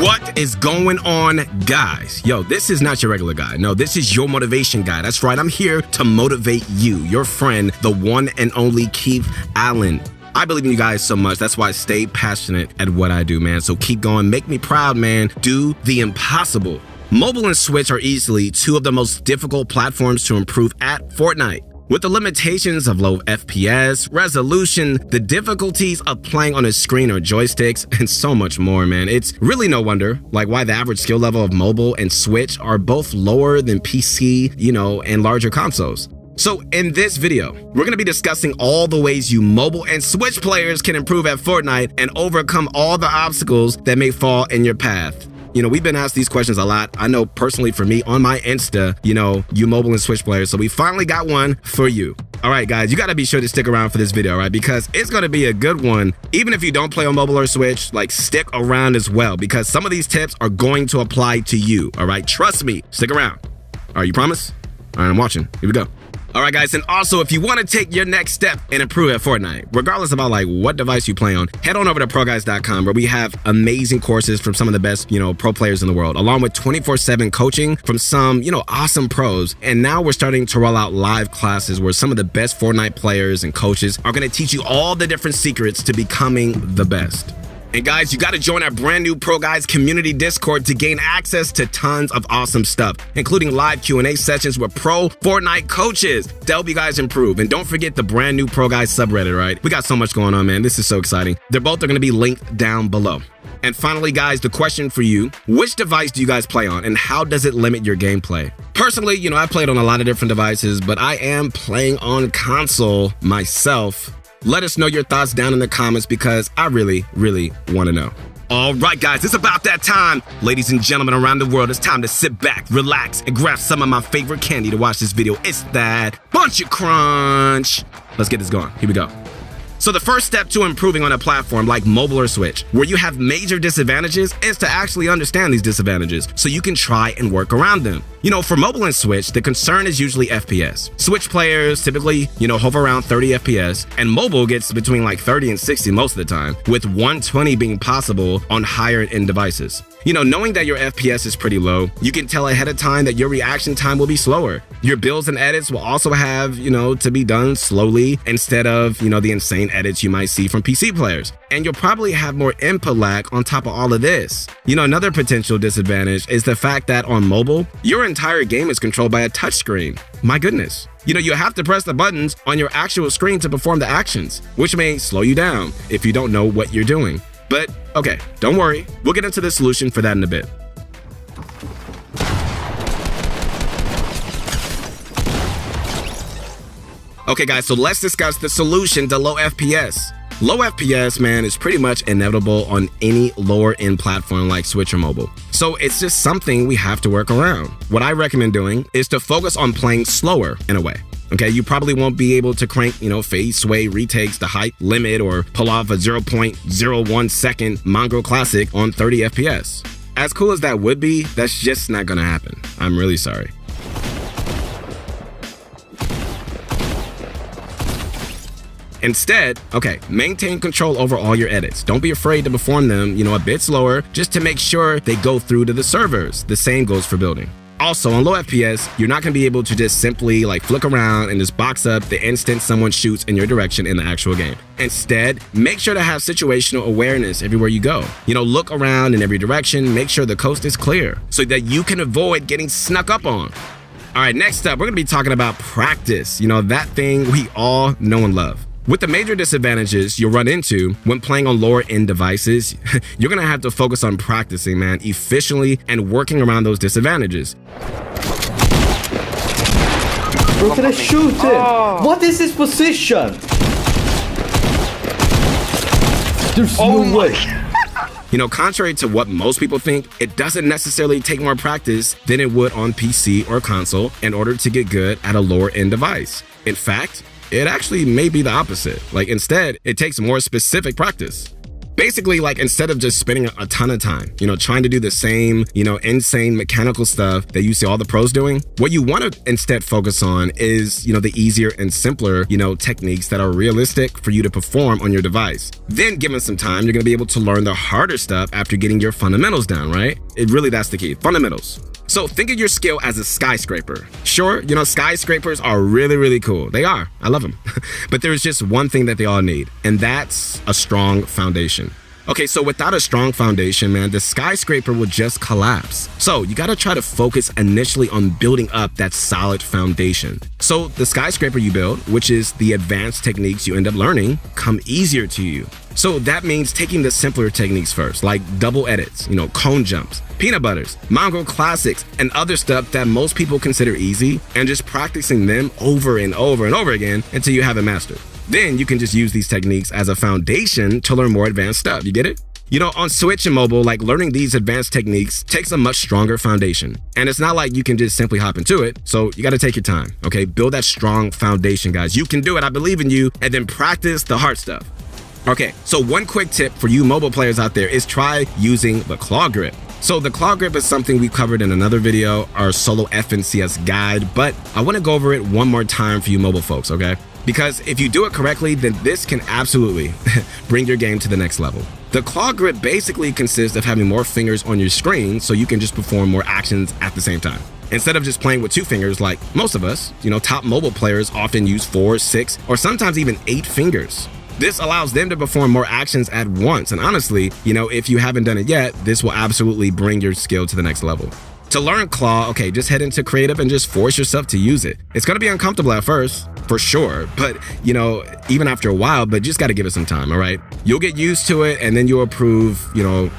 What is going on, guys? Yo, this is not your regular guy. No, this is your motivation guy. That's right, I'm here to motivate you, your friend, the one and only Keith Allen. I believe in you guys so much. That's why I stay passionate at what I do, man. So keep going. Make me proud, man. Do the impossible. Mobile and Switch are easily two of the most difficult platforms to improve at Fortnite. With the limitations of low FPS, resolution, the difficulties of playing on a screen or joysticks, and so much more, man. It's really no wonder, why the average skill level of mobile and Switch are both lower than PC, and larger consoles. So in this video, we're going to be discussing all the ways you mobile and Switch players can improve at Fortnite and overcome all the obstacles that may fall in your path. We've been asked these questions a lot. I know personally for me on my Insta, you mobile and Switch players. So we finally got one for you. All right, guys, you got to be sure to stick around for this video, right? Because it's going to be a good one. Even if you don't play on mobile or Switch, stick around as well, because some of these tips are going to apply to you. All right, trust me, stick around. All right, you promise? All right, I'm watching. Here we go. All right, guys, and also, if you want to take your next step and improve at Fortnite, regardless about what device you play on, head on over to ProGuides.com, where we have amazing courses from some of the best, pro players in the world, along with 24/7 coaching from some, awesome pros. And now we're starting to roll out live classes where some of the best Fortnite players and coaches are going to teach you all the different secrets to becoming the best. And guys, you got to join our brand new Pro Guys community Discord to gain access to tons of awesome stuff, including live Q&A sessions with pro Fortnite coaches to help you guys improve. And don't forget the brand new Pro Guys subreddit, right? We got so much going on, man. This is so exciting. They're both going to be linked down below. And finally, guys, the question for you, which device do you guys play on and how does it limit your gameplay? Personally, I played on a lot of different devices, but I am playing on console myself. Let us know your thoughts down in the comments because I really, really want to know. All right, guys, it's about that time. Ladies and gentlemen around the world, it's time to sit back, relax, and grab some of my favorite candy to watch this video. It's that Bunch of Crunch. Let's get this going. Here we go. So the first step to improving on a platform like mobile or Switch, where you have major disadvantages, is to actually understand these disadvantages so you can try and work around them. For mobile and Switch, the concern is usually FPS. Switch players typically, hover around 30 FPS, and mobile gets between 30 and 60 most of the time, with 120 being possible on higher-end devices. Knowing that your FPS is pretty low, you can tell ahead of time that your reaction time will be slower. Your builds and edits will also have, to be done slowly instead of, the insane edits you might see from PC players. And you'll probably have more input lag on top of all of this. Another potential disadvantage is the fact that on mobile, your entire game is controlled by a touchscreen. My goodness. You have to press the buttons on your actual screen to perform the actions, which may slow you down if you don't know what you're doing. But, okay, don't worry. We'll get into the solution for that in a bit. Okay, guys, so let's discuss the solution to low FPS. Low FPS, man, is pretty much inevitable on any lower-end platform like Switch or mobile. So it's just something we have to work around. What I recommend doing is to focus on playing slower in a way. Okay, you probably won't be able to crank, fade, sway, retakes, the height limit, or pull off a 0.01 second Mongrel Classic on 30 FPS. As cool as that would be, that's just not gonna happen. I'm really sorry. Instead, maintain control over all your edits. Don't be afraid to perform them, a bit slower, just to make sure they go through to the servers. The same goes for building. Also, on low FPS, you're not going to be able to just simply flick around and just box up the instant someone shoots in your direction in the actual game. Instead, make sure to have situational awareness everywhere you go. Look around in every direction, make sure the coast is clear so that you can avoid getting snuck up on. All right, next up, we're going to be talking about practice. That thing we all know and love. With the major disadvantages you'll run into when playing on lower-end devices, you're going to have to focus on practicing, man, efficiently and working around those disadvantages. Bro, can I shoot him? Oh. What is his position? There's no way. Contrary to what most people think, it doesn't necessarily take more practice than it would on PC or console in order to get good at a lower-end device. In fact, it actually may be the opposite. Instead, it takes more specific practice. Basically, like, instead of just spending a ton of time, trying to do the same, insane mechanical stuff that you see all the pros doing, what you want to instead focus on is, the easier and simpler, techniques that are realistic for you to perform on your device. Then, given some time, you're going to be able to learn the harder stuff after getting your fundamentals down, right? That's the key. Fundamentals. So think of your skill as a skyscraper. Sure, skyscrapers are really, really cool. They are. I love them. But there's just one thing that they all need, and that's a strong foundation. Okay, so without a strong foundation, man, the skyscraper will just collapse. So you gotta try to focus initially on building up that solid foundation. So the skyscraper you build, which is the advanced techniques you end up learning, come easier to you. So that means taking the simpler techniques first, like double edits, cone jumps, peanut butters, Mongo classics, and other stuff that most people consider easy, and just practicing them over and over and over again until you have it mastered. Then you can just use these techniques as a foundation to learn more advanced stuff. You get it? On Switch and mobile, like, learning these advanced techniques takes a much stronger foundation. And it's not like you can just simply hop into it. So you got to take your time, okay? Build that strong foundation, guys. You can do it. I believe in you. And then practice the hard stuff. Okay, so one quick tip for you mobile players out there is try using the claw grip. So the claw grip is something we covered in another video, our solo FNCS guide, but I want to go over it one more time for you mobile folks, okay? Because if you do it correctly, then this can absolutely bring your game to the next level. The claw grip basically consists of having more fingers on your screen so you can just perform more actions at the same time. Instead of just playing with 2 fingers like most of us, top mobile players often use 4, 6, or sometimes even 8 fingers. This allows them to perform more actions at once. And honestly, if you haven't done it yet, this will absolutely bring your skill to the next level. To learn claw, okay, just head into creative and just force yourself to use it. It's going to be uncomfortable at first, for sure, but even after a while, but just got to give it some time, all right? You'll get used to it, and then you'll improve,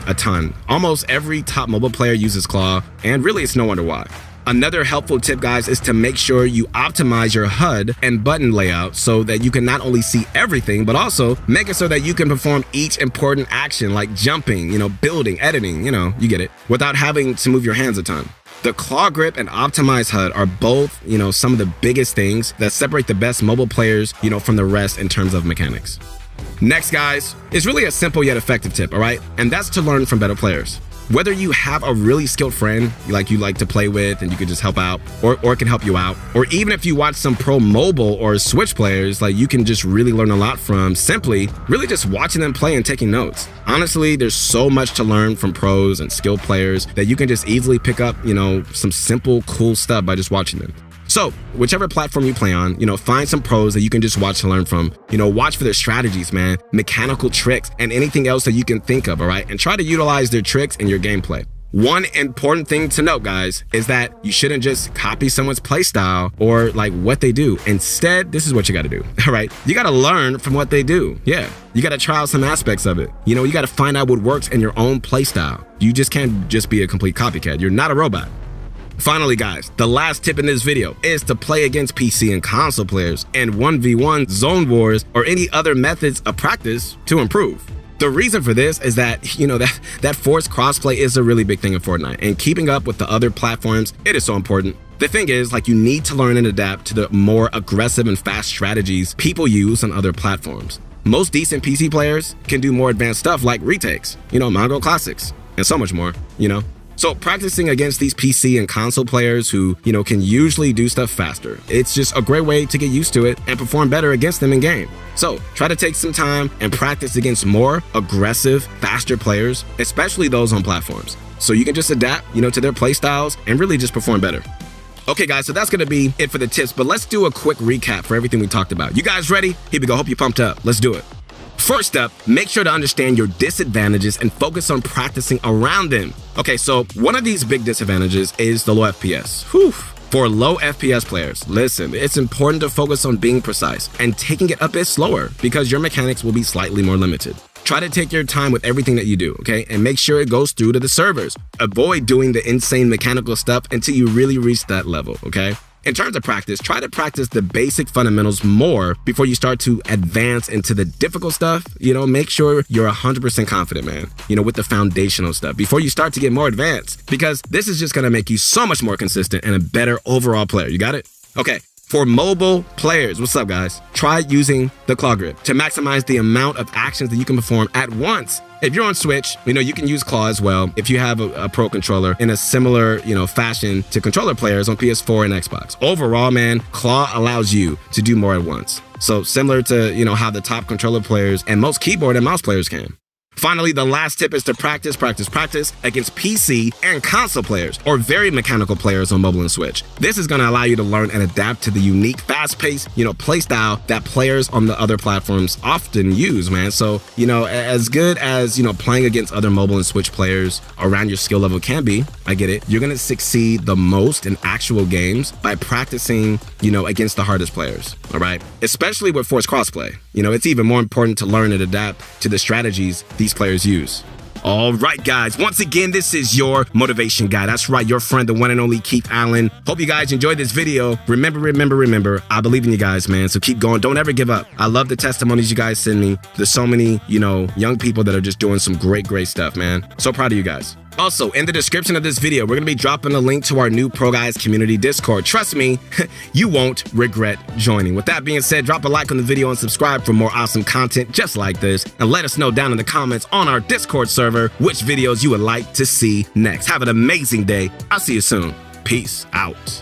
a ton. Almost every top mobile player uses claw, and really it's no wonder why. Another helpful tip, guys, is to make sure you optimize your HUD and button layout so that you can not only see everything, but also make it so that you can perform each important action like jumping, building, editing, you get it, without having to move your hands a ton. The claw grip and optimized HUD are both, some of the biggest things that separate the best mobile players, from the rest in terms of mechanics. Next, guys, is really a simple yet effective tip, all right? And that's to learn from better players. Whether you have a really skilled friend you like to play with and you can just help out, or can help you out, or even if you watch some pro mobile or Switch players, like, you can just really learn a lot from simply really just watching them play and taking notes. Honestly, there's so much to learn from pros and skilled players that you can just easily pick up, some simple, cool stuff by just watching them. So, whichever platform you play on, find some pros that you can just watch to learn from. Watch for their strategies, man, mechanical tricks, and anything else that you can think of, all right? And try to utilize their tricks in your gameplay. One important thing to note, guys, is that you shouldn't just copy someone's playstyle or like what they do. Instead, this is what you got to do, all right? You got to learn from what they do. Yeah, you got to try out some aspects of it. You got to find out what works in your own playstyle. You just can't just be a complete copycat. You're not a robot. Finally, guys, the last tip in this video is to play against PC and console players and 1v1 zone wars or any other methods of practice to improve. The reason for this is that, that forced crossplay is a really big thing in Fortnite, and keeping up with the other platforms, it is so important. The thing is, you need to learn and adapt to the more aggressive and fast strategies people use on other platforms. Most decent PC players can do more advanced stuff like retakes, Mongo classics, and so much more, So practicing against these PC and console players who, can usually do stuff faster, it's just a great way to get used to it and perform better against them in game. So try to take some time and practice against more aggressive, faster players, especially those on platforms, so you can just adapt, to their play styles and really just perform better. Okay, guys, so that's going to be it for the tips, but let's do a quick recap for everything we talked about. You guys ready? Here we go. Hope you're pumped up. Let's do it. First up, make sure to understand your disadvantages and focus on practicing around them. Okay, so one of these big disadvantages is the low FPS. Whew. For low FPS players, listen, it's important to focus on being precise and taking it a bit slower because your mechanics will be slightly more limited. Try to take your time with everything that you do, okay? And make sure it goes through to the servers. Avoid doing the insane mechanical stuff until you really reach that level, okay? In terms of practice, try to practice the basic fundamentals more before you start to advance into the difficult stuff. Make sure you're 100% confident, man, with the foundational stuff before you start to get more advanced, because this is just going to make you so much more consistent and a better overall player. You got it? Okay. For mobile players, what's up guys? Try using the claw grip to maximize the amount of actions that you can perform at once. If you're on Switch, you can use claw as well if you have a pro controller in a similar, fashion to controller players on PS4 and Xbox. Overall, man, claw allows you to do more at once. So similar to, how the top controller players and most keyboard and mouse players can. Finally, the last tip is to practice against PC and console players or very mechanical players on mobile and Switch. This is going to allow you to learn and adapt to the unique, fast-paced, play style that players on the other platforms often use, man. So, as good as, playing against other mobile and Switch players around your skill level can be, I get it, you're going to succeed the most in actual games by practicing, against the hardest players, all right? Especially with forced crossplay. It's even more important to learn and adapt to the strategies these players use. All right, guys. Once again, this is your motivation guy. That's right, your friend, the one and only Keith Allen. Hope you guys enjoyed this video. Remember, I believe in you guys, man. So keep going. Don't ever give up. I love the testimonies you guys send me. There's so many, young people that are just doing some great stuff, man. So proud of you guys. Also, in the description of this video, we're going to be dropping a link to our new Pro Guys Community Discord. Trust me, you won't regret joining. With that being said, drop a like on the video and subscribe for more awesome content just like this. And let us know down in the comments on our Discord server which videos you would like to see next. Have an amazing day. I'll see you soon. Peace out.